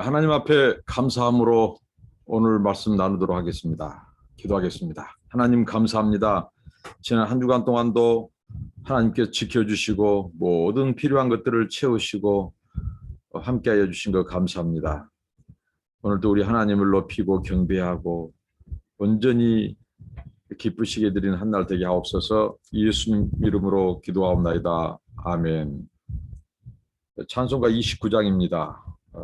하나님 앞에 감사함으로 오늘 말씀 나누도록 하겠습니다. 기도하겠습니다. 하나님 감사합니다. 지난 한 주간 동안도 하나님께서 지켜주시고 모든 필요한 것들을 채우시고 함께하여 주신 것 감사합니다. 오늘도 우리 하나님을 높이고 경배하고 온전히 기쁘시게 드리는 한 날 되게 하옵소서. 예수님 이름으로 기도하옵나이다. 아멘. 찬송가 29장입니다.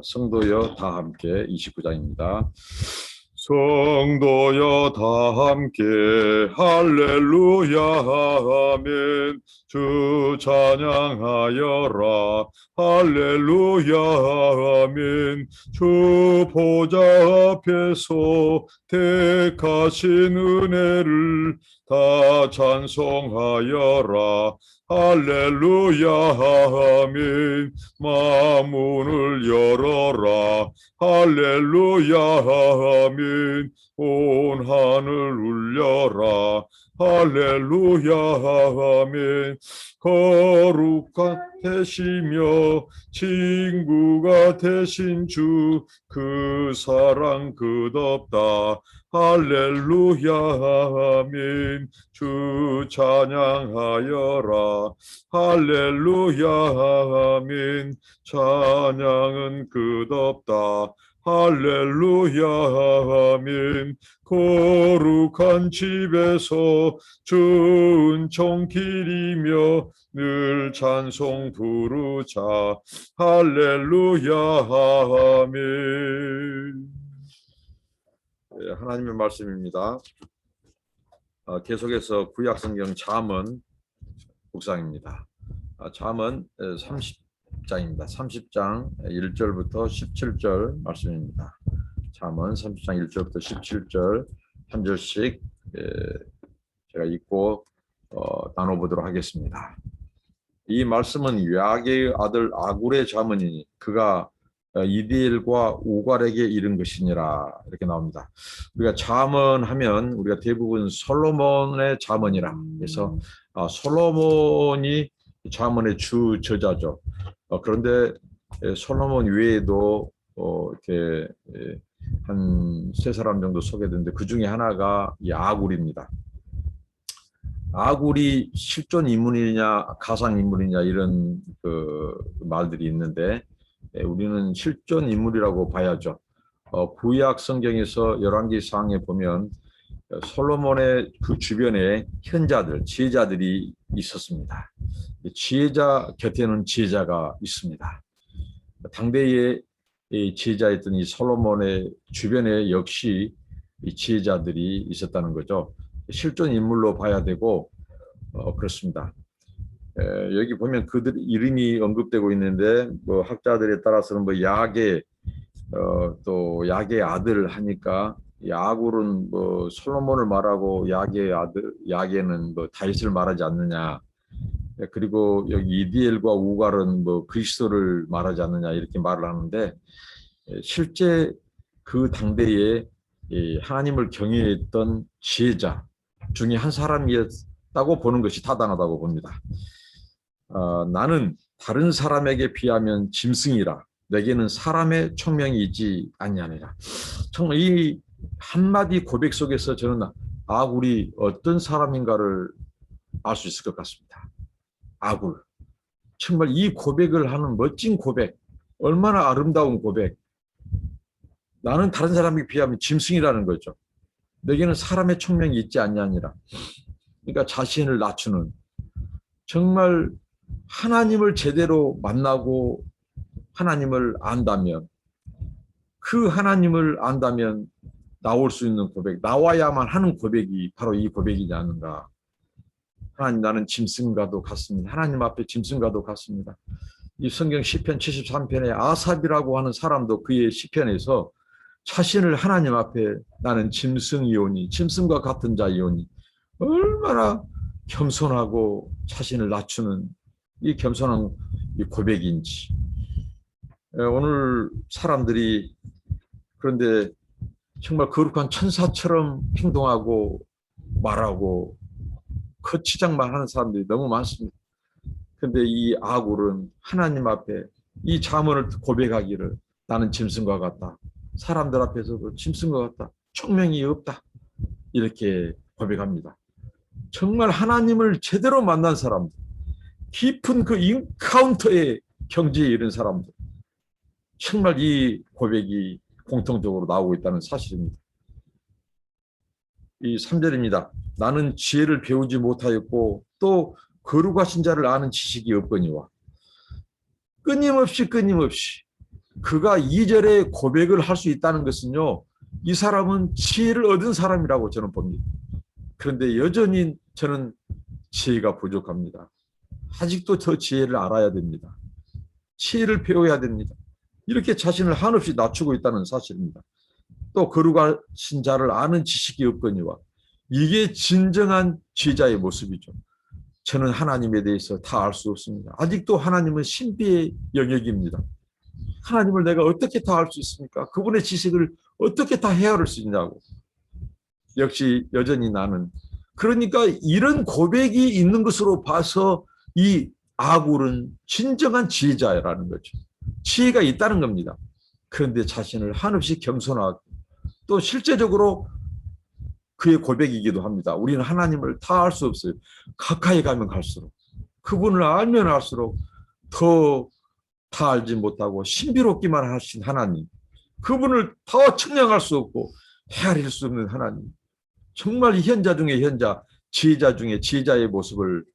성도여 다 함께 29장입니다. 성도여 다 함께 할렐루야 아멘. 주 찬양하여라 할렐루야 아멘. 주 보좌 앞에서 택하신 은혜를 다 찬송하여라 할렐루야 아멘. 마문을 열어라 할렐루야 아멘. 온 하늘 울려라 할렐루야 아멘. 거룩한 되시며 친구가 되신 주 그 사랑 끝없다 할렐루야 아멘. 주 찬양하여라 할렐루야 아멘. 찬양은 끝없다 할렐루야 아멘. 거룩한 집에서 주 은총 기리며 늘 찬송 부르자 할렐루야 아멘. 하나님의 말씀입니다. 계속해서 구약성경 잠언 묵상입니다. 잠언 30장입니다. 30장 1절부터 17절 말씀입니다. 잠언 30장 1절부터 17절 한 절씩 제가 읽고 나눠보도록 하겠습니다. 이 말씀은 야게의 아들 아굴의 잠언이니 그가 이디엘과 우갈에게 이른 것이니라 이렇게 나옵니다. 우리가 잠언하면 우리가 대부분 솔로몬의 잠언이라 그래서 솔로몬이 잠언의 주 저자죠. 그런데 솔로몬 외에도 이렇게 한 세 사람 정도 소개되는데 그 중에 하나가 이 아굴입니다. 아굴이 실존 인물이냐 가상 인물이냐 이런 그 말들이 있는데 우리는 실존 인물이라고 봐야죠. 구약 성경에서 열왕기상에 보면 솔로몬의 그 주변에 현자들, 지혜자들이 있었습니다. 지혜자 곁에는 지혜자가 있습니다. 당대의 지혜자였던 이 솔로몬의 주변에 역시 이 지혜자들이 있었다는 거죠. 실존 인물로 봐야 되고 그렇습니다. 여기 보면 그들 이름이 언급되고 있는데 뭐 학자들에 따라서는 뭐 야게 또 야게의 아들 하니까 야굴은 뭐 솔로몬을 말하고 야게의 아들 야게는 뭐 다윗을 말하지 않느냐. 그리고 여기 이디엘과 우갈은 뭐 그리스도를 말하지 않느냐 이렇게 말을 하는데 실제 그 당대에 하나님을 경외했던 지혜자 중에 한 사람이었다고 보는 것이 타당하다고 봅니다. 나는 다른 사람에게 비하면 짐승이라 내게는 사람의 총명이지 아니하니라. 정말 이 한마디 고백 속에서 저는 아굴이 어떤 사람인가를 알 수 있을 것 같습니다. 아굴. 정말 이 고백을 하는 멋진 고백, 얼마나 아름다운 고백. 나는 다른 사람에게 비하면 짐승이라는 거죠. 내게는 사람의 총명이 있지 않냐니라. 그러니까 자신을 낮추는 정말 하나님을 제대로 만나고 하나님을 안다면 그 하나님을 안다면 나올 수 있는 고백, 나와야만 하는 고백이 바로 이 고백이지 않는가. 하나님 나는 짐승과도 같습니다. 하나님 앞에 짐승과도 같습니다. 이 성경 시편 73편에 아삽이라고 하는 사람도 그의 시편에서 자신을 하나님 앞에 나는 짐승이오니 짐승과 같은 자이오니 얼마나 겸손하고 자신을 낮추는 이 겸손한 이 고백인지. 오늘 사람들이 그런데 정말 거룩한 천사처럼 행동하고 말하고 거치장만 하는 사람들이 너무 많습니다. 그런데 이 아굴은 하나님 앞에 이 잠언을 고백하기를 나는 짐승과 같다. 사람들 앞에서도 짐승과 같다. 총명이 없다. 이렇게 고백합니다. 정말 하나님을 제대로 만난 사람들, 깊은 그 인카운터의 경지에 이른 사람들, 정말 이 고백이 공통적으로 나오고 있다는 사실입니다. 이 3절입니다. 나는 지혜를 배우지 못하였고 또 거룩하신 자를 아는 지식이 없거니와. 끊임없이 그가 2절에 고백을 할 수 있다는 것은요, 이 사람은 지혜를 얻은 사람이라고 저는 봅니다. 그런데 여전히 저는 지혜가 부족합니다. 아직도 더 지혜를 알아야 됩니다. 지혜를 배워야 됩니다. 이렇게 자신을 한없이 낮추고 있다는 사실입니다. 또 거룩하신 자를 아는 지식이 없거니와. 이게 진정한 지혜자의 모습이죠. 저는 하나님에 대해서 다 알 수 없습니다. 아직도 하나님은 신비의 영역입니다. 하나님을 내가 어떻게 다 알 수 있습니까? 그분의 지식을 어떻게 다 헤아릴 수 있냐고. 역시 여전히 나는. 그러니까 이런 고백이 있는 것으로 봐서 이 아굴은 진정한 지혜자라는 거죠. 지혜가 있다는 겁니다. 그런데 자신을 한없이 겸손하고 또 실제적으로 그의 고백이기도 합니다. 우리는 하나님을 다 알 수 없어요. 가까이 가면 갈수록, 그분을 알면 알수록 더 다 알지 못하고 신비롭기만 하신 하나님, 그분을 더 측량할 수 없고 헤아릴 수 없는 하나님, 정말 현자 중에 현자, 지혜자 중에 지혜자의 모습을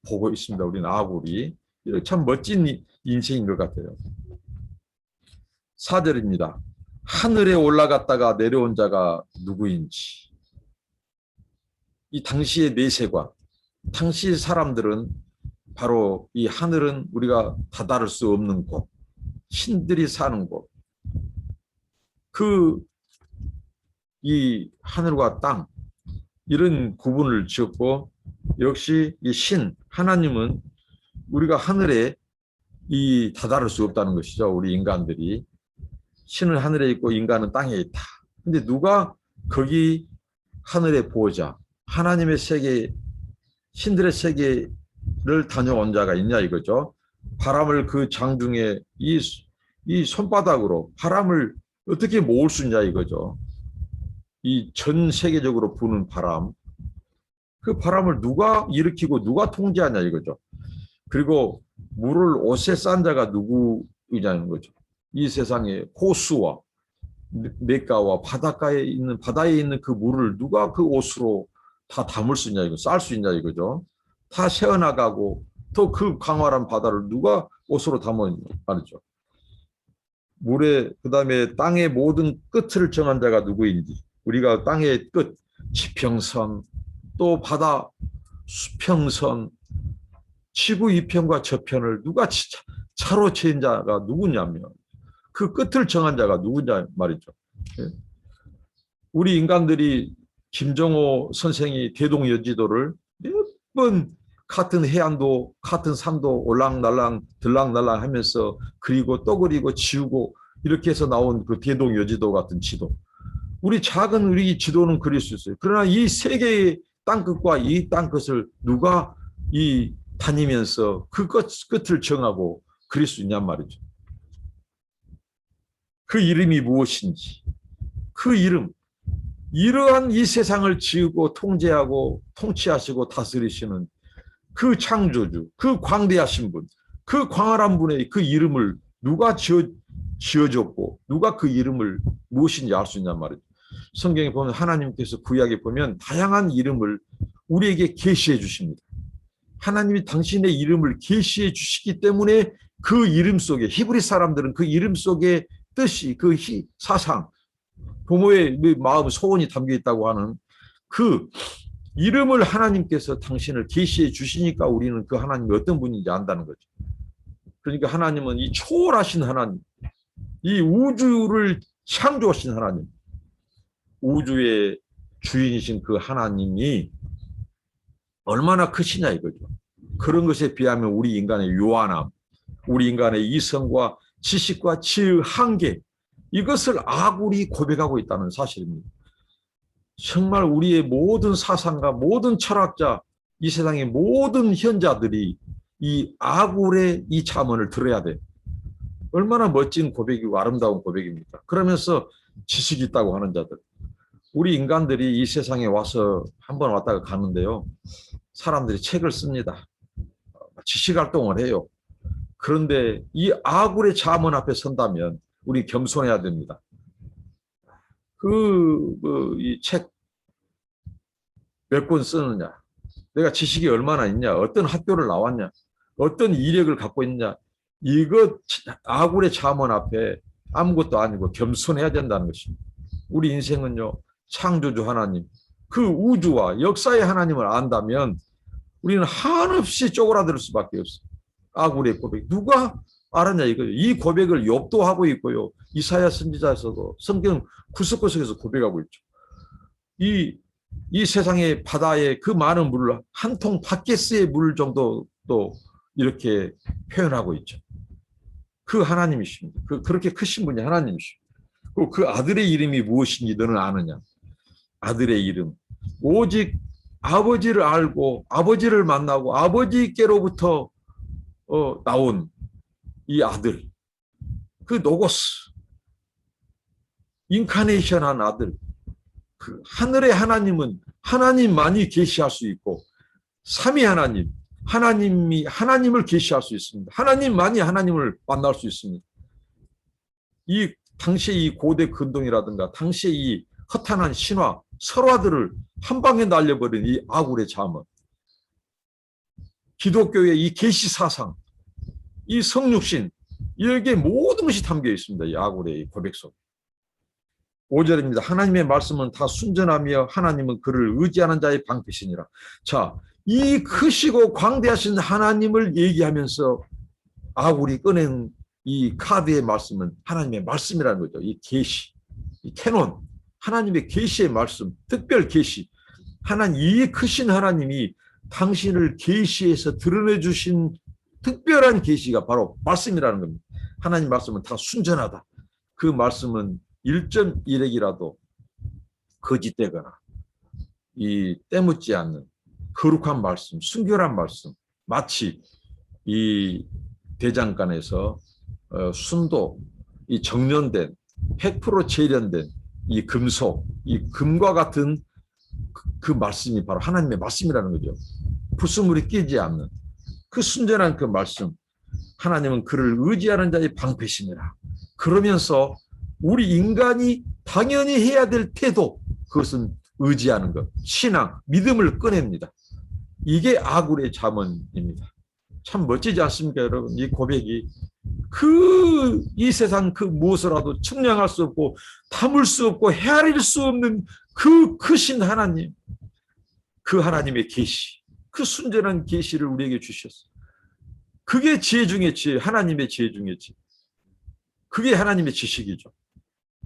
보고 있습니다. 우리는 아굴이. 참 멋진 인생인 것 같아요. 4절입니다. 하늘에 올라갔다가 내려온 자가 누구인지. 이 당시의 내세관, 당시 사람들은 바로 이 하늘은 우리가 다다를 수 없는 곳, 신들이 사는 곳. 이 하늘과 땅, 이런 구분을 지었고, 역시 이 신, 하나님은 우리가 하늘에 다다를 수 없다는 것이죠. 우리 인간들이. 신은 하늘에 있고 인간은 땅에 있다. 근데 누가 거기 하늘의 보호자, 하나님의 세계, 신들의 세계를 다녀온 자가 있냐 이거죠. 바람을 그 장중에 이 손바닥으로 바람을 어떻게 모을 수 있냐 이거죠. 이 전 세계적으로 부는 바람, 그 바람을 누가 일으키고 누가 통제하냐 이거죠. 그리고 물을 옷에 싼 자가 누구이냐는 거죠. 이 세상에 호수와 냇가와 바다에 있는 그 물을 누가 그 옷으로 다 담을 수 있냐 이거, 쌀 수 있냐 이거죠. 다 새어나가고 또 그 광활한 바다를 누가 옷으로 담았냐 말이죠. 물에, 그다음에 땅의 모든 끝을 정한 자가 누구인지. 우리가 땅의 끝, 지평선, 또 바다 수평선, 지구 이편과 저편을 누가 차로 채인 자가 누구냐면 그 끝을 정한 자가 누구냐 말이죠. 우리 인간들이 김정호 선생이 대동여지도를 몇 번 같은 해안도 같은 산도 올랑날랑 들락날락 하면서 그리고 또 그리고 지우고 이렇게 해서 나온 그 대동여지도 같은 지도, 우리 작은 우리 지도는 그릴 수 있어요. 그러나 이 세 개의 땅끝과 이 땅끝을 누가 다니면서 그 끝을 정하고 그릴 수 있냔 말이죠. 그 이름이 무엇인지, 그 이름, 이러한 이 세상을 지으고 통제하고 통치하시고 다스리시는 그 창조주, 그 광대하신 분, 그 광활한 분의 그 이름을 누가 지어줬고 누가 그 이름을 무엇인지 알 수 있냔 말이죠. 성경에 보면 하나님께서 구약에 보면 다양한 이름을 우리에게 계시해 주십니다. 하나님이 당신의 이름을 계시해 주시기 때문에 그 이름 속에, 히브리 사람들은 그 이름 속에 뜻이, 그 사상, 부모의 마음, 소원이 담겨 있다고 하는 그 이름을 하나님께서 당신을 계시해 주시니까 우리는 그 하나님이 어떤 분인지 안다는 거죠. 그러니까 하나님은 이 초월하신 하나님, 이 우주를 창조하신 하나님, 우주의 주인이신 그 하나님이 얼마나 크시냐 이거죠. 그런 것에 비하면 우리 인간의 요한함, 우리 인간의 이성과 지식과 지혜의 한계, 이것을 아굴이 고백하고 있다는 사실입니다. 정말 우리의 모든 사상가, 모든 철학자, 이 세상의 모든 현자들이 이 아굴의 이 자문을 들어야 돼. 얼마나 멋진 고백이고 아름다운 고백입니까? 그러면서 지식이 있다고 하는 자들. 우리 인간들이 이 세상에 와서 한번 왔다가 가는데요. 사람들이 책을 씁니다. 지식 활동을 해요. 그런데 이 아굴의 자문 앞에 선다면 우리 겸손해야 됩니다. 이 책 몇 권 쓰느냐? 내가 지식이 얼마나 있냐? 어떤 학교를 나왔냐? 어떤 이력을 갖고 있냐? 이거 아굴의 자문 앞에 아무것도 아니고 겸손해야 된다는 것입니다. 우리 인생은요. 창조주 하나님, 그 우주와 역사의 하나님을 안다면 우리는 한없이 쪼그라들 수밖에 없어요. 아굴의 고백. 누가 알았냐 이거예요. 이 고백을 욥도 하고 있고요. 이사야 선지자에서도 성경 구석구석에서 고백하고 있죠. 이 세상의 바다에 그 많은 물을 한 통 바켓스의 물 정도도 이렇게 표현하고 있죠. 그 하나님이십니다. 그렇게 크신 분이 하나님이십니다. 그리고 그 아들의 이름이 무엇인지 너는 아느냐? 아들의 이름. 오직 아버지를 알고 아버지를 만나고 아버지께로부터 나온 이 아들. 그 노고스. 인카네이션한 아들. 그 하늘의 하나님은 하나님만이 계시할 수 있고 삼위 하나님, 하나님이 하나님을 계시할 수 있습니다. 하나님만이 하나님을 만날 수 있습니다. 이 당시의 이 고대 근동이라든가 당시의 이 허탄한 신화, 설화들을 한 방에 날려버린 이 아굴의 자문, 기독교의 이 계시 사상, 이 성육신, 여기에 모든 것이 담겨 있습니다. 이 아굴의 고백 속. 5절입니다. 하나님의 말씀은 다 순전하며 하나님은 그를 의지하는 자의 방패시니라. 자, 이 크시고 광대하신 하나님을 얘기하면서 아굴이 꺼낸 이 카드의 말씀은 하나님의 말씀이라는 거죠. 이 계시, 이 캐논, 하나님의 계시의 말씀, 특별 계시. 하나님, 이 크신 하나님이 당신을 계시해서 드러내 주신 특별한 계시가 바로 말씀이라는 겁니다. 하나님 말씀은 다 순전하다. 그 말씀은 1.1핵이라도 거짓되거나 이 때묻지 않는 거룩한 말씀, 순결한 말씀, 마치 이 대장간에서 순도, 이 정련된 100% 재련된 이 금속, 이 금과 같은 그 말씀이 바로 하나님의 말씀이라는 거죠. 불순물이 끼지 않는 그 순전한 그 말씀. 하나님은 그를 의지하는 자의 방패시니라. 그러면서 우리 인간이 당연히 해야 될 태도, 그것은 의지하는 것, 신앙, 믿음을 꺼냅니다. 이게 아굴의 자문입니다. 참 멋지지 않습니까, 여러분? 이 고백이 이 세상 그 무엇이라도 측량할 수 없고 담을 수 없고 헤아릴 수 없는 그 크신 하나님, 그 하나님의 계시, 그 순전한 계시를 우리에게 주셨어요. 그게 지혜 중에 지혜, 하나님의 지혜 중에 지혜. 그게 하나님의 지식이죠.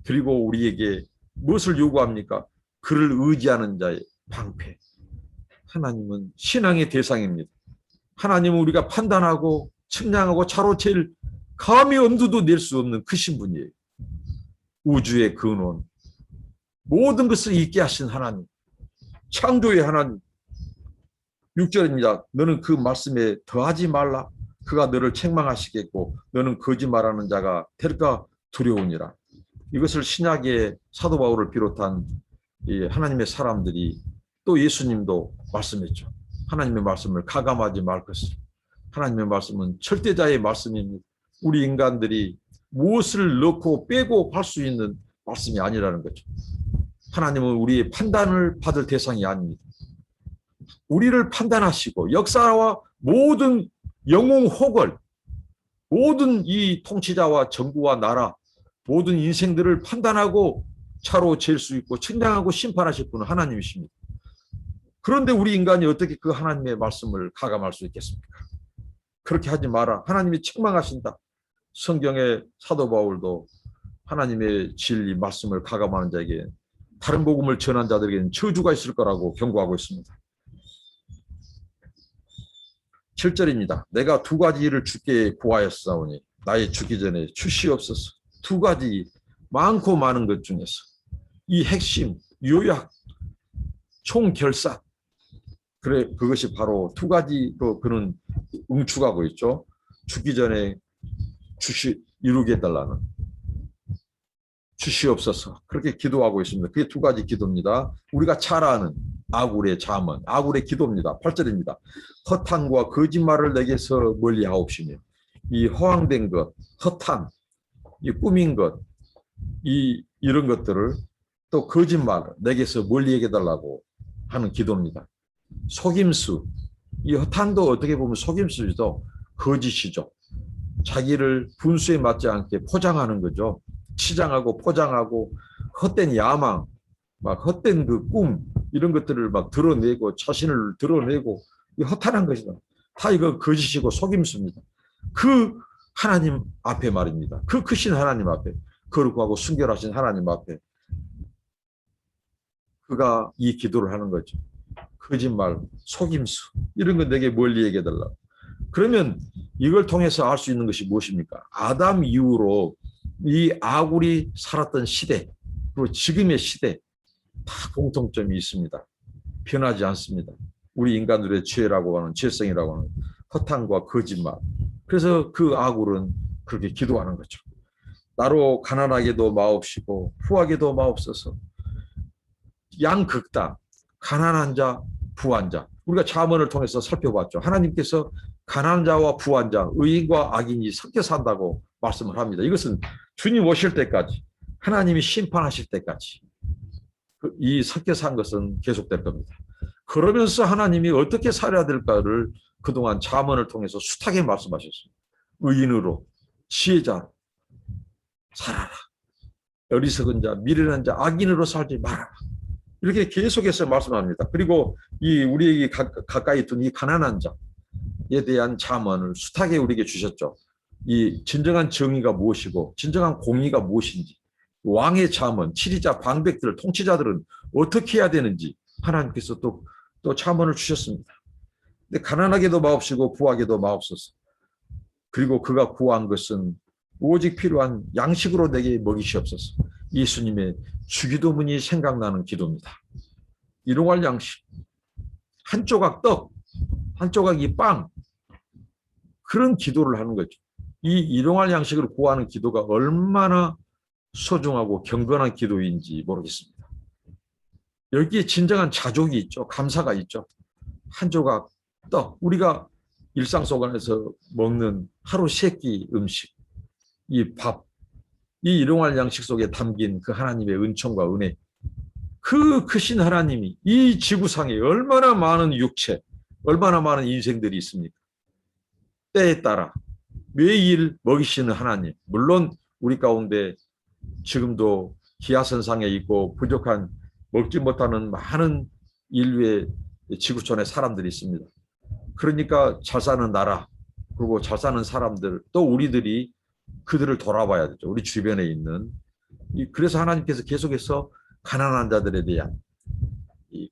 그리고 우리에게 무엇을 요구합니까? 그를 의지하는 자의 방패. 하나님은 신앙의 대상입니다. 하나님은 우리가 판단하고 측량하고 차로챌 감히 엄두도 낼 수 없는 크신 분이에요. 우주의 근원, 모든 것을 있게 하신 하나님, 창조의 하나님. 6절입니다. 너는 그 말씀에 더하지 말라. 그가 너를 책망하시겠고 너는 거짓말하는 자가 될까 두려우니라. 이것을 신약의 사도 바울을 비롯한 이 하나님의 사람들이 또 예수님도 말씀했죠. 하나님의 말씀을 가감하지 말 것을. 하나님의 말씀은 절대자의 말씀입니다. 우리 인간들이 무엇을 넣고 빼고 할 수 있는 말씀이 아니라는 거죠. 하나님은 우리의 판단을 받을 대상이 아닙니다. 우리를 판단하시고 역사와 모든 영웅 혹을, 모든 이 통치자와 정부와 나라, 모든 인생들을 판단하고 차로 잴 수 있고 측량하고 심판하실 분은 하나님이십니다. 그런데 우리 인간이 어떻게 그 하나님의 말씀을 가감할 수 있겠습니까? 그렇게 하지 마라. 하나님이 책망하신다. 성경의 사도 바울도 하나님의 진리 말씀을 가감하는 자에게, 다른 복음을 전한 자들에게는 저주가 있을 거라고 경고하고 있습니다. 7절입니다. 내가 두 가지 일을 주께 구하였사오니 나의 죽기 전에 주시옵소서. 두 가지 많고 많은 것 중에서 이 핵심, 요약, 총결산, 그래 그것이 바로 두 가지로 그는 응축하고 있죠. 죽기 전에 이루게 해달라는, 주시옵소서, 그렇게 기도하고 있습니다. 그게 두 가지 기도입니다. 우리가 잘 아는 아굴의 잠언, 아굴의 기도입니다. 8절입니다. 허탄과 거짓말을 내게서 멀리 하옵시며. 이 허황된 것, 허탄, 이 꾸민 것, 이런 것들을, 또 거짓말 내게서 멀리 해달라고 하는 기도입니다. 속임수, 이 허탄도 어떻게 보면 속임수죠. 거짓이죠. 자기를 분수에 맞지 않게 포장하는 거죠. 치장하고 포장하고 헛된 야망, 막 헛된 그 꿈, 이런 것들을 막 드러내고 자신을 드러내고, 이 허탄한 것이다. 다 이거 거짓이고 속임수입니다. 그 하나님 앞에 말입니다. 그 크신 하나님 앞에, 거룩하고 순결하신 하나님 앞에 그가 이 기도를 하는 거죠. 거짓말, 속임수, 이런 거 내게 멀리 얘기해달라. 그러면 이걸 통해서 알 수 있는 것이 무엇입니까? 아담 이후로 이 아굴이 살았던 시대, 그리고 지금의 시대, 다 공통점이 있습니다. 변하지 않습니다. 우리 인간들의 죄라고 하는, 죄성이라고 하는 허탄과 거짓말. 그래서 그 아굴은 그렇게 기도하는 거죠. 나로 가난하게도 마옵시고 후하게도 마옵소서. 양극단, 가난한 자, 부한 자. 우리가 잠언을 통해서 살펴봤죠. 하나님께서 가난한 자와 부한 자, 의인과 악인이 섞여 산다고 말씀을 합니다. 이것은 주님 오실 때까지, 하나님이 심판하실 때까지 이 섞여 산 것은 계속될 겁니다. 그러면서 하나님이 어떻게 살아야 될까를 그동안 잠언을 통해서 숱하게 말씀하셨습니다. 의인으로, 지혜자로 살아라. 어리석은 자, 미련한 자, 악인으로 살지 말아라. 이렇게 계속해서 말씀합니다. 그리고 이 우리에게 가까이 둔 이 가난한 자에 대한 잠언을 숱하게 우리에게 주셨죠. 이 진정한 정의가 무엇이고 진정한 공의가 무엇인지, 왕의 잠언, 치리자, 방백들, 통치자들은 어떻게 해야 되는지 하나님께서 또 잠언을 주셨습니다. 근데 가난하게도 마옵시고 부하게도 마옵소서. 그리고 그가 구한 것은 오직 필요한 양식으로 내게 먹이시옵소서. 예수님의 주기도문이 생각나는 기도입니다. 일용할 양식, 한 조각 떡, 한 조각이 빵, 그런 기도를 하는 거죠. 이 일용할 양식을 구하는 기도가 얼마나 소중하고 경건한 기도인지 모르겠습니다. 여기에 진정한 자족이 있죠. 감사가 있죠. 한 조각 떡, 우리가 일상 속에서 먹는 하루 세 끼 음식, 이 밥, 이 일용할 양식 속에 담긴 그 하나님의 은총과 은혜, 그 크신 하나님이 이 지구상에 얼마나 많은 육체, 얼마나 많은 인생들이 있습니까? 때에 따라 매일 먹이시는 하나님, 물론 우리 가운데 지금도 기아선상에 있고 부족한, 먹지 못하는 많은 인류의 지구촌의 사람들이 있습니다. 그러니까 잘 사는 나라, 그리고 잘 사는 사람들, 또 우리들이 그들을 돌아봐야 되죠. 우리 주변에 있는. 그래서 하나님께서 계속해서 가난한 자들에 대한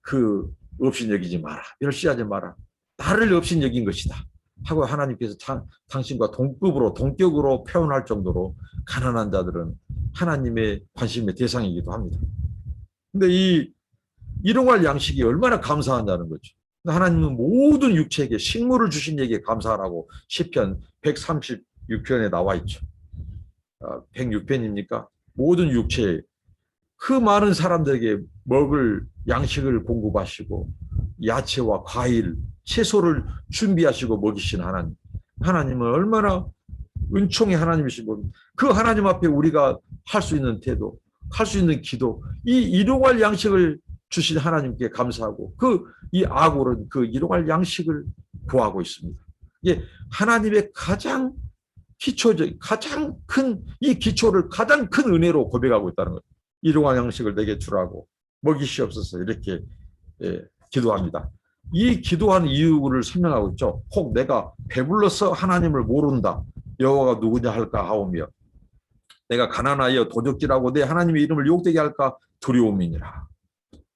그 없인 여기지 마라, 멸시하지 마라, 나를 없인 여긴 것이다 하고 하나님께서 당신과 동격으로 표현할 정도로 가난한 자들은 하나님의 관심의 대상이기도 합니다. 근데 이 일용할 양식이 얼마나 감사하다는 거죠. 하나님은 모든 육체에게 식물을 주신 얘기에 감사하라고 시편 136편에 나와 있죠. 106편입니까? 모든 육체에 그 많은 사람들에게 먹을 양식을 공급하시고 야채와 과일, 채소를 준비하시고 먹이신 하나님. 하나님은 얼마나 은총의 하나님이시고, 그 하나님 앞에 우리가 할 수 있는 태도, 할 수 있는 기도, 이 일용할 양식을 주신 하나님께 감사하고, 이 아굴은 그 일용할 양식을 구하고 있습니다. 이게 하나님의 가장 기초적, 가장 큰, 이 기초를 가장 큰 은혜로 고백하고 있다는 거예요. 일용할 양식을 내게 주라고, 먹이시옵소서, 이렇게 기도합니다. 이 기도하는 이유를 설명하고 있죠. 혹 내가 배불러서 하나님을 모른다, 여호와가 누구냐 할까 하오며, 내가 가난하여 도적질하고 내 하나님의 이름을 욕되게 할까 두려움이니라.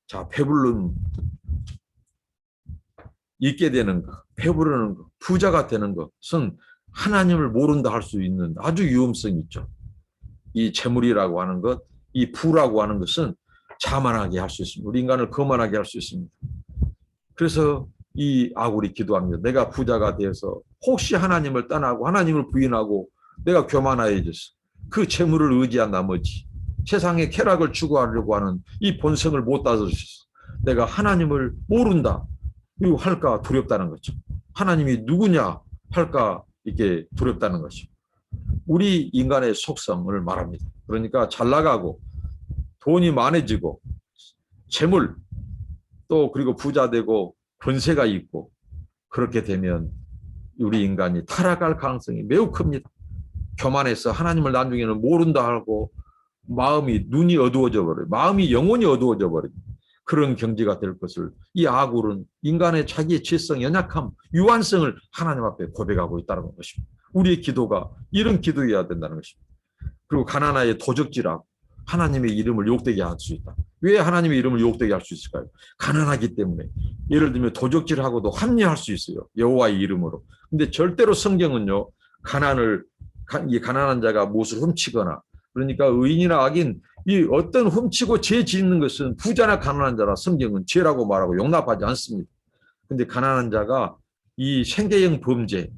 자, 배불름 있게 되는 것, 배부르는 것, 부자가 되는 것은 하나님을 모른다 할 수 있는 아주 위험성이 있죠. 이 재물이라고 하는 것, 이 부라고 하는 것은 자만하게 할 수 있습니다. 우리 인간을 거만하게 할 수 있습니다. 그래서 이 아굴이 기도합니다. 내가 부자가 되어서 혹시 하나님을 떠나고 하나님을 부인하고 내가 교만해졌어. 그 재물을 의지한 나머지 세상의 쾌락을 추구하려고 하는 이 본성을 못 다스렸어. 내가 하나님을 모른다. 이거 할까 두렵다는 거죠. 하나님이 누구냐 할까 이렇게 두렵다는 것이죠. 우리 인간의 속성을 말합니다. 그러니까 잘 나가고 돈이 많아지고 재물 또 그리고 부자 되고 권세가 있고 그렇게 되면 우리 인간이 타락할 가능성이 매우 큽니다. 교만해서 하나님을 나중에는 모른다 하고 마음이 눈이 어두워져 버려요. 마음이 영혼이 어두워져 버려요. 그런 경지가 될 것을 이 아굴은 인간의 자기의 죄성, 연약함, 유한성을 하나님 앞에 고백하고 있다는 것입니다. 우리의 기도가 이런 기도여야 된다는 것입니다. 그리고 가나나의 도적질하고 하나님의 이름을 욕되게 할 수 있다. 왜 하나님의 이름을 욕되게 할 수 있을까요? 가난하기 때문에. 예를 들면 도적질하고도 합리화할 수 있어요. 여호와의 이름으로. 근데 절대로 성경은요. 이 가난한 자가 무엇을 훔치거나 그러니까 의인이나 악인 이 어떤 훔치고 죄 짓는 것은 부자나 가난한 자라 성경은 죄라고 말하고 용납하지 않습니다. 근데 가난한 자가 이 생계형 범죄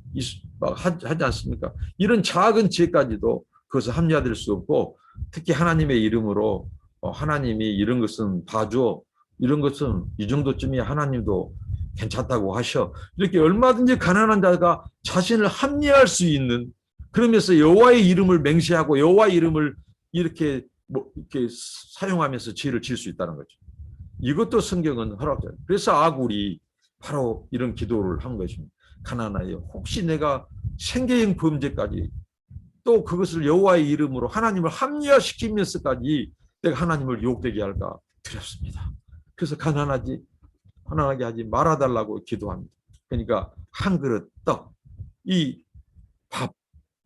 하지 않습니까? 이런 작은 죄까지도 그것을 합리화될 수 없고 특히 하나님의 이름으로 하나님이 이런 것은 봐줘. 이런 것은 이 정도쯤이야 하나님도 괜찮다고 하셔. 이렇게 얼마든지 가난한 자가 자신을 합리화할 수 있는 그러면서 여호와의 이름을 맹세하고 여호와의 이름을 이렇게 사용하면서 죄를 지을 수 있다는 거죠. 이것도 성경은 허락돼요. 그래서 아굴이 바로 이런 기도를 한 것입니다. 가난하여 혹시 내가 생계형 범죄까지 또 그것을 여호와의 이름으로 하나님을 합리화시키면서까지 내가 하나님을 유혹되게 할까 두렵습니다. 그래서 가난하게 하지 말아달라고 기도합니다. 그러니까 한 그릇 떡, 이 밥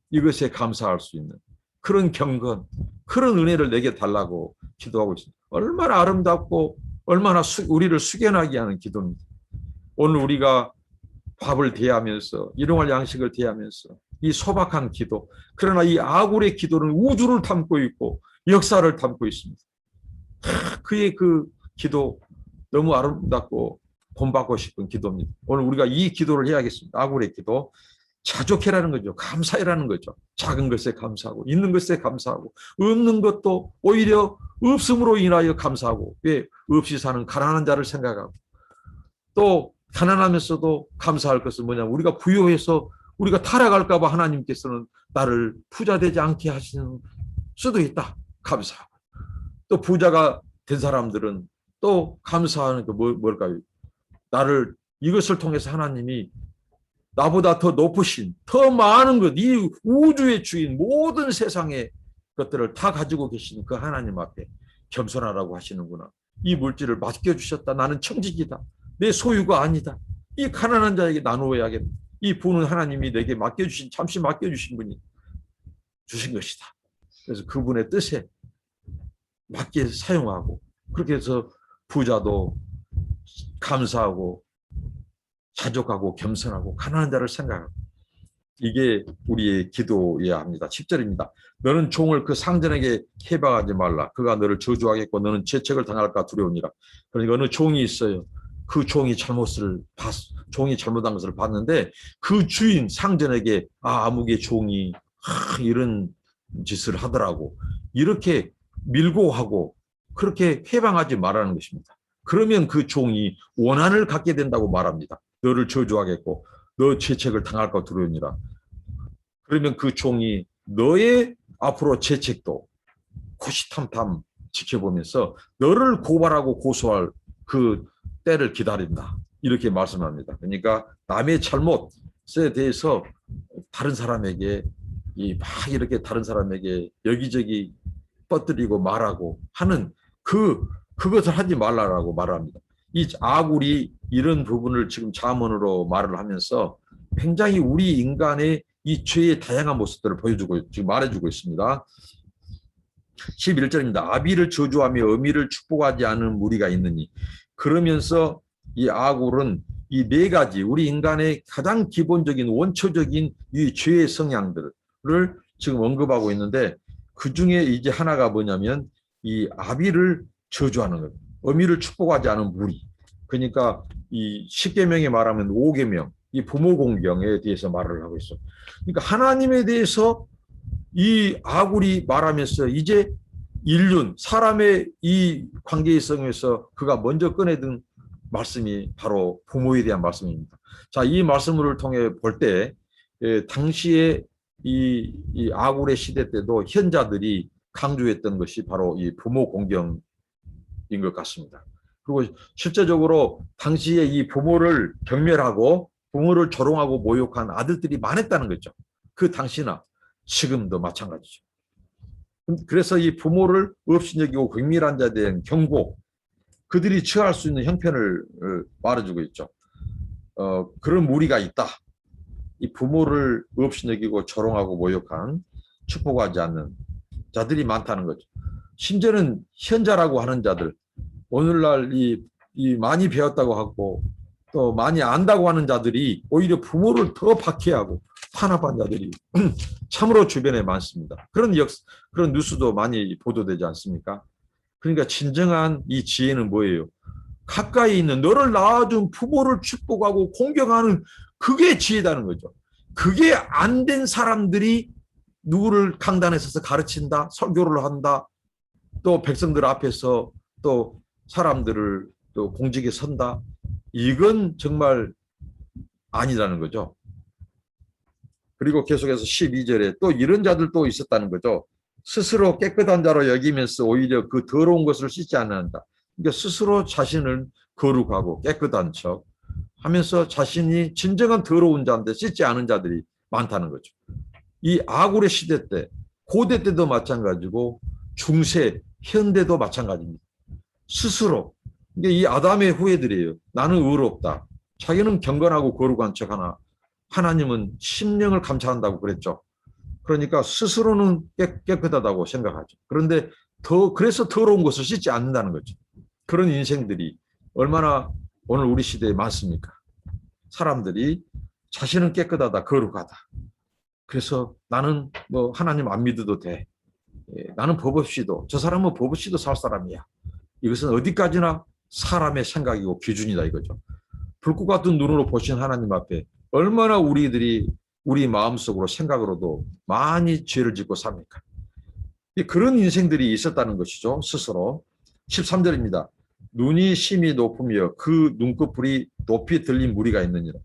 이것에 감사할 수 있는 그런 경건, 그런 은혜를 내게 달라고 기도하고 있습니다. 얼마나 아름답고 얼마나 우리를 숙연하게 하는 기도입니다. 오늘 우리가 밥을 대하면서 일용할 양식을 대하면서 이 소박한 기도, 그러나 이 아굴의 기도는 우주를 담고 있고 역사를 담고 있습니다. 그의 그 기도 너무 아름답고 본받고 싶은 기도입니다. 오늘 우리가 이 기도를 해야겠습니다. 아굴의 기도. 자족해라는 거죠. 감사해라는 거죠. 작은 것에 감사하고 있는 것에 감사하고 없는 것도 오히려 없음으로 인하여 감사하고 왜 없이 사는 가난한 자를 생각하고 또 가난하면서도 감사할 것은 뭐냐면 우리가 부유해서 우리가 타락할까 봐 하나님께서는 나를 부자 되지 않게 하시는 수도 있다. 감사하고 또 부자가 된 사람들은 또 감사하는 게 뭘까요? 나를 이것을 통해서 하나님이 나보다 더 높으신 더 많은 것, 이 우주의 주인 모든 세상의 것들을 다 가지고 계신 그 하나님 앞에 겸손하라고 하시는구나. 이 물질을 맡겨주셨다. 나는 청직이다. 내 소유가 아니다. 이 가난한 자에게 나누어야겠다. 이 부는 하나님이 내게 잠시 맡겨주신 분이 주신 것이다. 그래서 그분의 뜻에 맞게 사용하고 그렇게 해서 부자도 감사하고 자족하고 겸손하고 가난한 자를 생각하고 이게 우리의 기도여야 합니다. 10절입니다. 너는 종을 그 상전에게 해방하지 말라. 그가 너를 저주하겠고 너는 죄책을 당할까 두려우니라. 그러니까 어느 종이 있어요. 그 종이 종이 잘못한 것을 봤는데 그 주인 상전에게 아무개 종이 이런 짓을 하더라고. 이렇게 밀고 하고 그렇게 해방하지 말라는 것입니다. 그러면 그 종이 원한을 갖게 된다고 말합니다. 너를 저주하겠고 너 죄책을 당할까 두려우니라. 그러면 그 종이 너의 앞으로 죄책도 호시탐탐 지켜보면서 너를 고발하고 고소할 그 때를 기다린다. 이렇게 말씀합니다. 그러니까 남의 잘못에 대해서 다른 사람에게 막 이렇게 다른 사람에게 여기저기 뻗들이고 말하고 하는 그것을 하지 말라라고 말합니다. 이 아굴이 이런 부분을 지금 잠언으로 말을 하면서 굉장히 우리 인간의 이 죄의 다양한 모습들을 지금 말해주고 있습니다. 11절입니다. 아비를 저주하며 어미를 축복하지 않은 무리가 있느니. 그러면서 이 아굴은 이 네 가지 우리 인간의 가장 기본적인 원초적인 이 죄의 성향들을 지금 언급하고 있는데 그 중에 이제 하나가 뭐냐면 이 아비를 저주하는 것, 어미를 축복하지 않은 무리. 그러니까 이 10계명에 말하면 5계명, 이 부모 공경에 대해서 말을 하고 있어. 그러니까 하나님에 대해서 이 아굴이 말하면서 이제 인륜, 사람의 이 관계성에서 그가 먼저 꺼내든 말씀이 바로 부모에 대한 말씀입니다. 자, 이 말씀을 통해 볼 때 당시에 이 아굴의 시대 때도 현자들이 강조했던 것이 바로 이 부모 공경인 것 같습니다. 그리고 실제적으로 당시에 이 부모를 경멸하고 부모를 조롱하고 모욕한 아들들이 많았다는 거죠. 그 당시나 지금도 마찬가지죠. 그래서 이 부모를 없이 여기고 경멸한 자에 대한 경고, 그들이 처할 수 있는 형편을 말해주고 있죠. 그런 무리가 있다. 이 부모를 없이 여기고 조롱하고 모욕한, 축복하지 않는 자들이 많다는 거죠. 심지어는 현자라고 하는 자들, 오늘날 이 많이 배웠다고 하고 또 많이 안다고 하는 자들이 오히려 부모를 더 박해하고 탄압한 자들이 참으로 주변에 많습니다. 그런 뉴스도 많이 보도되지 않습니까? 그러니까 진정한 이 지혜는 뭐예요? 가까이 있는 너를 낳아준 부모를 축복하고 공경하는, 그게 지혜다는 거죠. 그게 안 된 사람들이 누구를 강단에 서서 가르친다, 설교를 한다, 또 백성들 앞에서 또 사람들을 또 공직에 선다, 이건 정말 아니라는 거죠. 그리고 계속해서 12절에 또 이런 자들도 있었다는 거죠. 스스로 깨끗한 자로 여기면서 오히려 그 더러운 것을 씻지 않는다. 그러니까 스스로 자신을 거룩하고 깨끗한 척 하면서 자신이 진정한 더러운 자인데 씻지 않은 자들이 많다는 거죠. 이 아굴의 시대 때, 고대 때도 마찬가지고 중세, 현대도 마찬가지입니다. 스스로, 이게 이 아담의 후예들이에요. 나는 의롭다. 자기는 경건하고 거룩한 척 하나, 하나님은 심령을 감찰한다고 그랬죠. 그러니까 스스로는 깨끗하다고 생각하죠. 그런데 그래서 더러운 것을 씻지 않는다는 거죠. 그런 인생들이 얼마나 오늘 우리 시대에 많습니까? 사람들이 자신은 깨끗하다, 거룩하다. 그래서 나는 뭐 하나님 안 믿어도 돼. 나는 법 없이도, 저 사람은 법 없이도 살 사람이야. 이것은 어디까지나 사람의 생각이고 기준이다 이거죠. 불꽃 같은 눈으로 보신 하나님 앞에 얼마나 우리들이 우리 마음속으로 생각으로도 많이 죄를 짓고 삽니까? 그런 인생들이 있었다는 것이죠. 스스로. 13절입니다. 눈이 심히 높으며 그 눈꺼풀이 높이 들린 무리가 있느니라.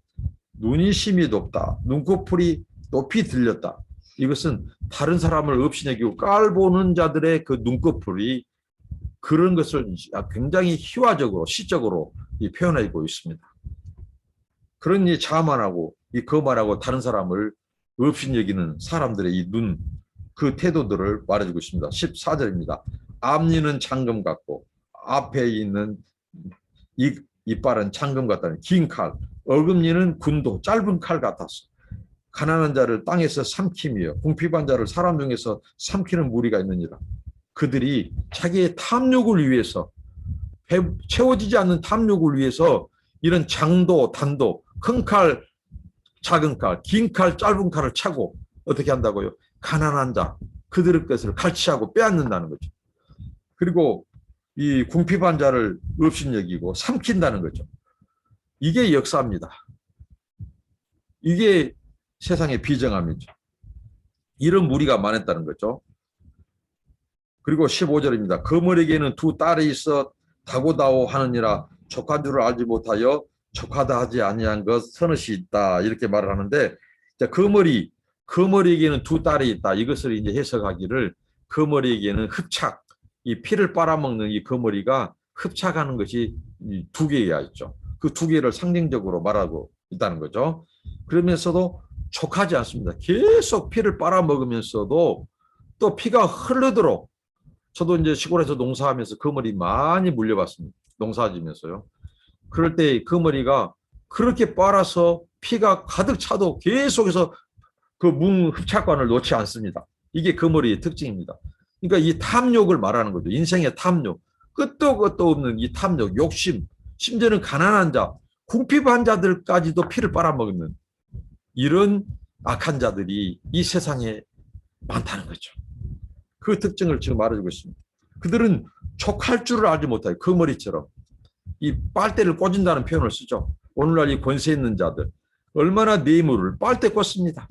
눈이 심히 높다. 눈꺼풀이 높이 들렸다. 이것은 다른 사람을 없이 여기고 깔보는 자들의 그 눈꺼풀이 그런 것을 굉장히 희화적으로, 시적으로 표현하고 있습니다. 그런 이 자만하고 이 거만하고 다른 사람을 없이 여기는 사람들의 이 눈, 그 태도들을 말해주고 있습니다. 14절입니다. 앞니는 장금 같고 앞에 있는 이빨은 장금 같다는 긴 칼, 어금니는 군도 짧은 칼 같았어. 가난한 자를 땅에서 삼키며 궁핍한 자를 사람 중에서 삼키는 무리가 있느니라. 그들이 자기의 탐욕을 위해서, 채워지지 않는 탐욕을 위해서 이런 장도, 단도, 큰 칼, 작은 칼, 긴 칼, 짧은 칼을 차고 어떻게 한다고요? 가난한 자, 그들의 것을 갈취하고 빼앗는다는 거죠. 그리고 이 궁핍한 자를 없인 여기고 삼킨다는 거죠. 이게 역사입니다. 이게 세상의 비정함이죠. 이런 무리가 많았다는 거죠. 그리고 15절입니다. 그머리에게는 두 딸이 있어 다고다오 하느니라 족한 줄을 알지 못하여 족하다 하지 아니한 것 서너시 있다. 이렇게 말을 하는데, 자, 그머리에게는 두 딸이 있다. 이것을 이제 해석하기를 그머리에게는 흡착, 이 피를 빨아먹는 이 그머리가 흡착하는 것이 두 개가 있죠. 그 두 개를 상징적으로 말하고 있다는 거죠. 그러면서도 족하지 않습니다. 계속 피를 빨아먹으면서도 또 피가 흐르도록, 저도 이제 시골에서 농사하면서 그머리 많이 물려봤습니다. 농사지면서요. 그럴 때 그머리가 그렇게 빨아서 피가 가득 차도 계속해서 그 뭉 흡착관을 놓지 않습니다. 이게 그머리의 특징입니다. 그러니까 이 탐욕을 말하는 거죠. 인생의 탐욕. 끝도 없는 이 탐욕, 욕심, 심지어는 가난한 자, 궁핍한 자들까지도 피를 빨아먹는 이런 악한 자들이 이 세상에 많다는 거죠. 그 특징을 지금 말해주고 있습니다. 그들은 족할 줄을 알지 못해요. 그 머리처럼 이 빨대를 꽂은다는 표현을 쓰죠. 오늘날 이 권세 있는 자들 얼마나 뇌물을 빨대 꽂습니다.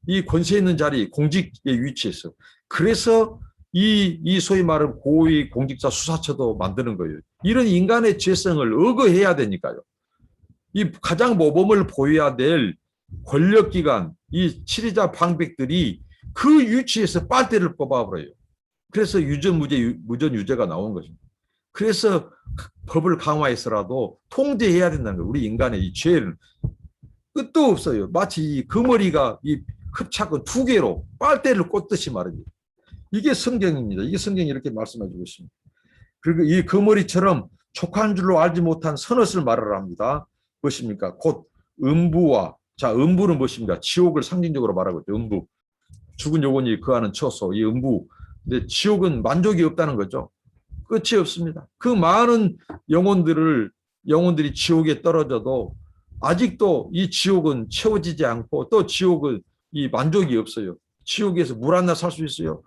이 권세 있는 자리, 공직의 위치에서. 그래서 이 소위 말하는 고위 공직자 수사처도 만드는 거예요. 이런 인간의 죄성을 억어해야 되니까요. 이 가장 모범을 보여야 될 권력기관, 이 치리자 방백들이 그 위치에서 빨대를 뽑아버려요. 그래서 무전 유죄가 나온 것입니다. 그래서 법을 강화해서라도 통제해야 된다는 거예요. 우리 인간의 이 죄를. 끝도 없어요. 마치 이 거머리가 이 흡착은 두 개로 빨대를 꽂듯이 말입니다. 이게 성경입니다. 이게 성경이 이렇게 말씀해주고 있습니다. 그리고 이 거머리처럼 촉한 줄로 알지 못한 선엇을 말을 합니다. 무엇입니까? 곧 음부와, 자, 음부는 무엇입니까? 지옥을 상징적으로 말하고 있죠. 음부. 죽은 영혼이 거하는 처소, 이 음부. 근데 지옥은 만족이 없다는 거죠. 끝이 없습니다. 그 많은 영혼들이 지옥에 떨어져도 아직도 이 지옥은 채워지지 않고, 또 지옥은 이 만족이 없어요. 지옥에서 물 하나 살 수 있어요.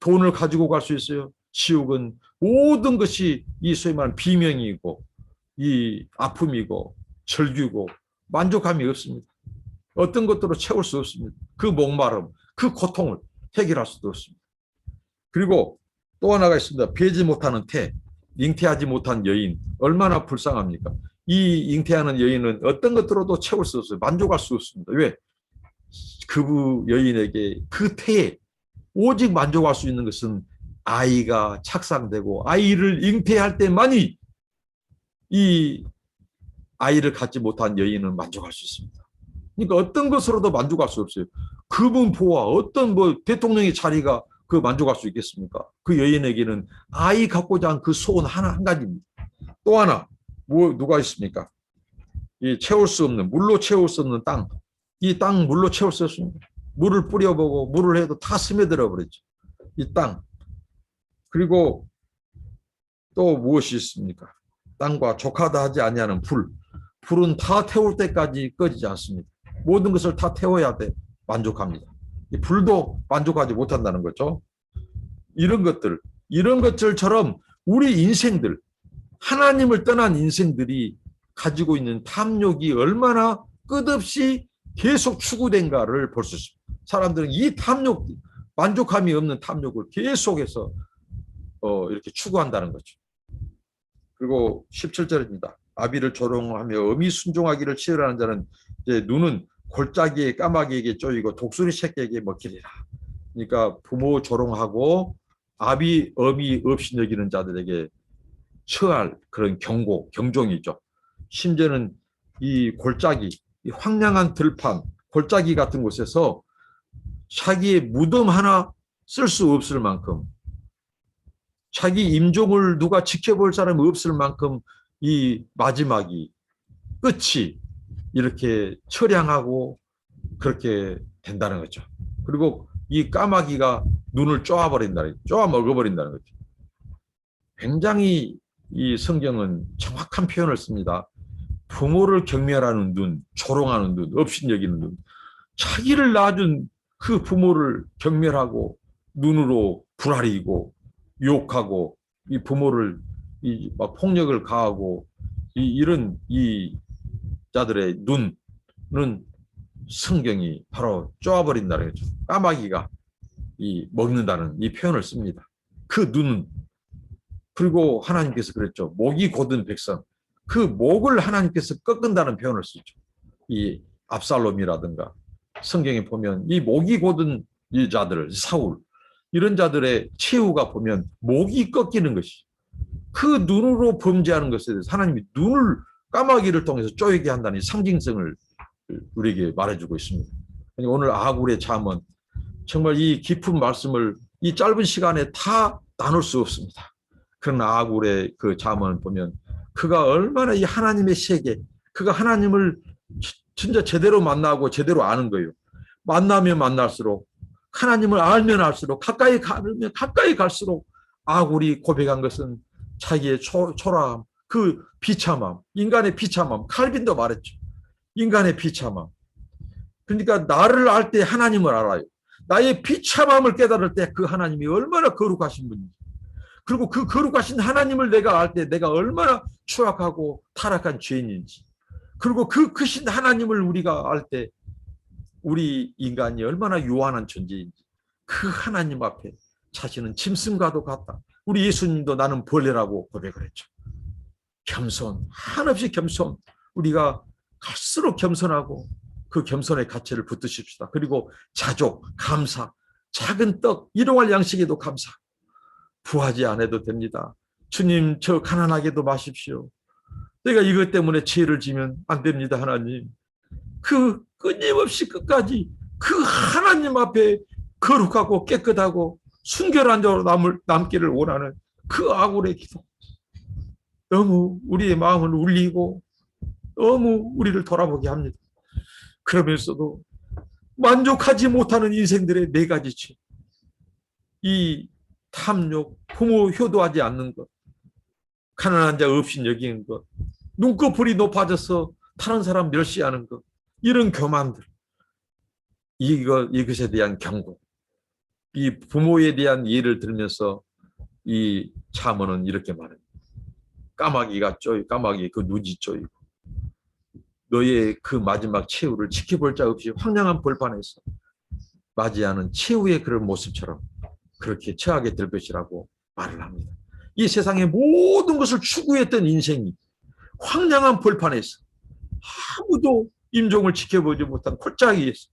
돈을 가지고 갈 수 있어요. 지옥은 모든 것이 이 소위 말하는 비명이고, 이 아픔이고, 절규고, 만족함이 없습니다. 어떤 것들로 채울 수 없습니다. 그 목마름, 그 고통을 해결할 수도 없습니다. 그리고 또 하나가 있습니다. 배지 못하는 태, 잉태하지 못한 여인. 얼마나 불쌍합니까? 이 잉태하는 여인은 어떤 것들로도 채울 수 없어요. 만족할 수 없습니다. 왜? 그 여인에게 그 태에 오직 만족할 수 있는 것은 아이가 착상되고 아이를 잉태할 때만이 이 아이를 갖지 못한 여인은 만족할 수 있습니다. 그러니까 어떤 것으로도 만족할 수 없어요. 금은보화, 어떤 대통령의 자리가 그 만족할 수 있겠습니까? 그 여인에게는 아이 갖고자 한 그 소원 한 가지입니다. 또 하나, 누가 있습니까? 이 채울 수 없는, 물로 채울 수 없는 땅. 이 땅 물로 채울 수 없습니다. 물을 뿌려보고 물을 해도 다 스며들어 버렸죠. 이 땅. 그리고 또 무엇이 있습니까? 땅과 족하다 하지 아니하는 불. 불은 다 태울 때까지 꺼지지 않습니다. 모든 것을 다 태워야 돼 만족합니다. 이 불도 만족하지 못한다는 거죠. 이런 것들처럼 우리 인생들, 하나님을 떠난 인생들이 가지고 있는 탐욕이 얼마나 끝없이 계속 추구된가를 볼 수 있습니다. 사람들은 이 탐욕, 만족함이 없는 탐욕을 계속해서 이렇게 추구한다는 거죠. 그리고 17절입니다. 아비를 조롱하며 어미 순종하기를 치열하는 자는 이제 눈은 골짜기에 까마귀에게 쪼이고 독수리 새끼에게 먹히리라. 그러니까 부모 조롱하고 아비, 어미 없이 여기는 자들에게 처할 그런 경종이죠. 심지어는 이 골짜기, 이 황량한 들판, 골짜기 같은 곳에서 자기의 무덤 하나 쓸 수 없을 만큼, 자기 임종을 누가 지켜볼 사람이 없을 만큼 이 마지막이, 끝이 이렇게 처량하고 그렇게 된다는 거죠. 그리고 이 까마귀가 눈을 쪼아 먹어버린다는 거죠. 굉장히 이 성경은 정확한 표현을 씁니다. 부모를 경멸하는 눈, 조롱하는 눈, 업신여기는 눈. 자기를 낳아준 그 부모를 경멸하고 눈으로 불아리고 욕하고 이 부모를 막 폭력을 가하고 이런 이 자들의 눈은 성경이 바로 쪼아버린다는 거죠. 까마귀가 먹는다는 이 표현을 씁니다. 그 눈은. 그리고 하나님께서 그랬죠. 목이 곧은 백성. 그 목을 하나님께서 꺾는다는 표현을 쓰죠. 이 압살롬이라든가 성경에 보면 이 목이 곧은 이 자들, 사울, 이런 자들의 최후가 보면 목이 꺾이는 것이, 그 눈으로 범죄하는 것에 대해서 하나님이 눈을 까마귀를 통해서 쪼이게 한다는 상징성을 우리에게 말해주고 있습니다. 오늘 아굴의 잠언, 정말 이 깊은 말씀을 이 짧은 시간에 다 나눌 수 없습니다. 그러나 아굴의 그 잠언을 보면 그가 얼마나 이 하나님의 세계, 그가 하나님을 진짜 제대로 만나고 제대로 아는 거예요. 만나면 만날수록, 하나님을 알면 알수록, 가까이 가면 가까이 갈수록 아굴이 고백한 것은 자기의 초라함, 그 비참함, 인간의 비참함. 칼빈도 말했죠. 인간의 비참함. 그러니까 나를 알 때 하나님을 알아요. 나의 비참함을 깨달을 때 그 하나님이 얼마나 거룩하신 분인지, 그리고 그 거룩하신 하나님을 내가 알 때 내가 얼마나 추악하고 타락한 죄인인지, 그리고 그 크신 하나님을 우리가 알 때 우리 인간이 얼마나 요한한 존재인지 그 하나님 앞에 자신은 짐승과도 같다. 우리 예수님도 나는 벌레라고 고백을 했죠. 겸손, 한없이 겸손. 우리가 갈수록 겸손하고 그 겸손의 가치를 붙드십시다. 그리고 자족, 감사, 작은 떡, 일용할 양식에도 감사. 부하지 않아도 됩니다. 주님, 저 가난하게도 마십시오. 내가 이것 때문에 죄를 지면 안 됩니다, 하나님. 그 끊임없이 끝까지 그 하나님 앞에 거룩하고 깨끗하고 순결한 자로 남기를 원하는 그 아굴의 기도. 너무 우리의 마음을 울리고 너무 우리를 돌아보게 합니다. 그러면서도 만족하지 못하는 인생들의 네 가지 죄. 이 탐욕, 부모 효도하지 않는 것, 가난한 자 없인 여기는 것, 눈꺼풀이 높아져서 다른 사람 멸시하는 것, 이런 교만들, 이것에 대한 경고, 이 부모에 대한 예를 들면서 이 잠언은 이렇게 말합니다. 까마귀가 쪼이, 까마귀 그 눈이 쪼이고 너의 그 마지막 최후를 지켜볼 자 없이 황량한 벌판에서 맞이하는 최후의 그런 모습처럼 그렇게 처하게 될 것이라고 말을 합니다. 이 세상의 모든 것을 추구했던 인생이 황량한 벌판에서 아무도 임종을 지켜보지 못한 콜짜기에서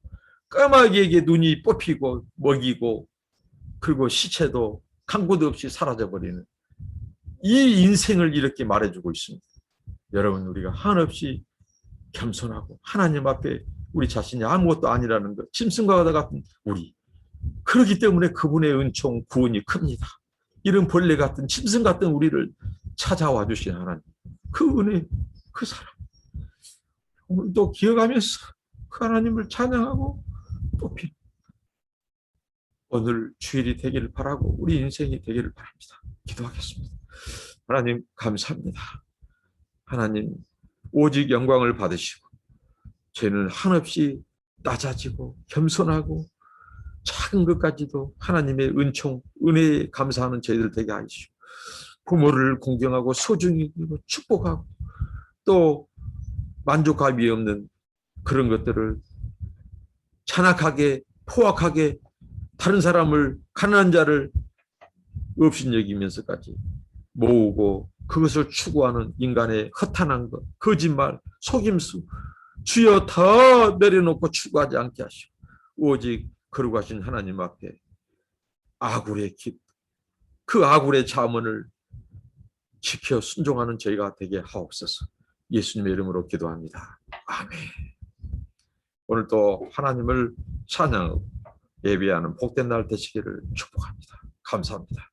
까마귀에게 눈이 뽑히고 먹이고 그리고 시체도 강구도 없이 사라져버리는 이 인생을 이렇게 말해주고 있습니다. 여러분, 우리가 한없이 겸손하고 하나님 앞에 우리 자신이 아무것도 아니라는 것, 짐승과 같은 우리, 그렇기 때문에 그분의 은총, 구원이 큽니다. 이런 벌레 같은 짐승 같은 우리를 찾아와 주신 하나님, 그 은혜, 그 사랑, 오늘도 기억하면서 그 하나님을 찬양하고 높이 오늘 주일이 되기를 바라고 우리 인생이 되기를 바랍니다. 기도하겠습니다. 하나님 감사합니다. 하나님 오직 영광을 받으시고 저희는 한없이 낮아지고 겸손하고 작은 것까지도 하나님의 은총, 은혜에 감사하는 저희들 되게 하시고 부모를 공경하고 소중히 축복하고 또 만족감이 없는 그런 것들을 잔악하게 포악하게 다른 사람을 가난한 자를 업신여기면서까지 모으고 그것을 추구하는 인간의 허탄한 것, 거짓말, 속임수 주여 다 내려놓고 추구하지 않게 하시고 오직 거룩하신 하나님 앞에 아굴의 깃, 그 아굴의 잠언을 지켜 순종하는 저희가 되게 하옵소서. 예수님의 이름으로 기도합니다. 아멘. 오늘도 하나님을 찬양하고 예배하는 복된 날 되시기를 축복합니다. 감사합니다.